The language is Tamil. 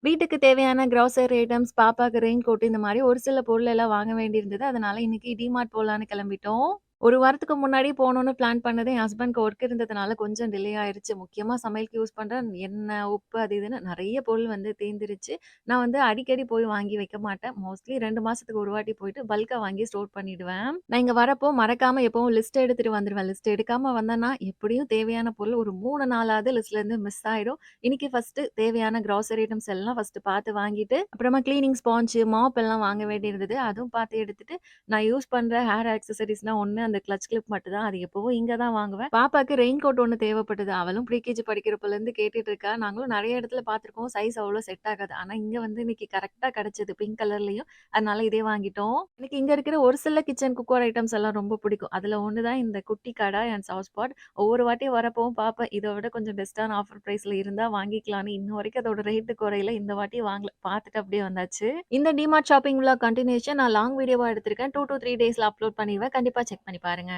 வீட்டுக்கு தேவையான கிராசரி ஐட்டம்ஸ், பாப்பாக்கு ரெயின் கோட் இந்த மாரி ஒரு சில பொருள் எல்லாம் வாங்க வேண்டியிருந்தது. அதனால இன்னைக்கு டிமார்ட் போலான்னு கிளம்பிட்டோம். 1 வாரத்துக்கு முன்னாடி போணும்னு பிளான் பண்ணது என் ஹஸ்பண்ட்க்கு ஒர்க் இருந்ததுனால கொஞ்சம் டிலே ஆயிருச்சு. முக்கியமா சமையலுக்கு யூஸ் பண்ற எண்ணெய், உப்பு அது இதுன்னு நெறைய பொருள் வந்து தீர்ந்துருச்சு. நான் வந்து அடிக்கடி போய் வாங்கி வைக்க மாட்டேன். மோஸ்ட்லி 2 மாசத்துக்கு ஒரு வாட்டி போயிட்டு பல்க்கா வாங்கி ஸ்டோர் பண்ணிடுவேன். நான் இங்க வரப்போ மறக்காம எப்பவும் லிஸ்ட் எடுத்துட்டு வந்துருவேன். லிஸ்ட் எடுக்காம வந்தேன்னா, எப்படியும் தேவையான பொருள் ஒரு 3 நாளாவது லிஸ்ட்ல இருந்து மிஸ் ஆயிடும். இன்னைக்கு ஃபர்ஸ்ட்டு தேவையான கிராசரி ஐட்டம்ஸ் எல்லாம் ஃபர்ஸ்ட்டு பார்த்து வாங்கிட்டு, அப்புறமா கிளீனிங் ஸ்பாஞ்ச், மாப் எல்லாம் வாங்க வேண்டியிருந்தது. அதுவும் பார்த்து எடுத்துட்டு, நான் யூஸ் பண்ற ஹேர் ஆக்சஸரீஸ்னா ஒண்ணு அந்த கிளட்ச் கிளிப் மட்டும் தான். அது எப்பவும் இங்க தான் வாங்குவேன். பாப்பாக்கு ரெயின் கோட் ஒண்ணு தேவைப்பட்டது. அவளும் ப்ரீகேஜி படிக்கிறப்போலேருந்து கேட்டுட்டு இருக்கா. நாங்களும் நெறைய இடத்துல பார்த்துருக்கோம். சைஸ் அவ்வளோ செட் ஆகாது. ஆனா இங்க வந்து இன்னைக்கு கரெக்ட்டா கிடைச்சது. பிங்க் கலர்லயும். அதனால இதே வாங்கிட்டோம். எனக்கு இங்க இருக்கிற ஒரு சில கிச்சன் குக்வேர் ஐட்டம்ஸ் எல்லாம் ரொம்ப பிடிக்கும். அதுல ஒண்ணு தான் இந்த குட்டி கடாய் அண்ட் சாஸ் பாட். ஒவ்வொரு வாட்டியும் வரப்பவும் பார்ப்பேன். இத விட கொஞ்சம் பெஸ்ட்டான ஆஃபர் பிரைஸ்ல இருந்தா வாங்கிக்கலான்னு. இன்ன வரைக்கும் அதோட ரேட் குறையல. இந்த வாட்டி வாங்கல. பார்த்துட்டு அப்படியே வந்தாச்சு. இந்த டிமார்ட் ஷாப்பிங் விளாக் கன்டினியூஷன் நான் லாங் வீடியோவா எடுத்திருக்கேன். 2 to 3 டேஸ்ல அப்லோட் பண்ணிருவேன். கண்டிப்பா செக் பண்ணி பாருங்க.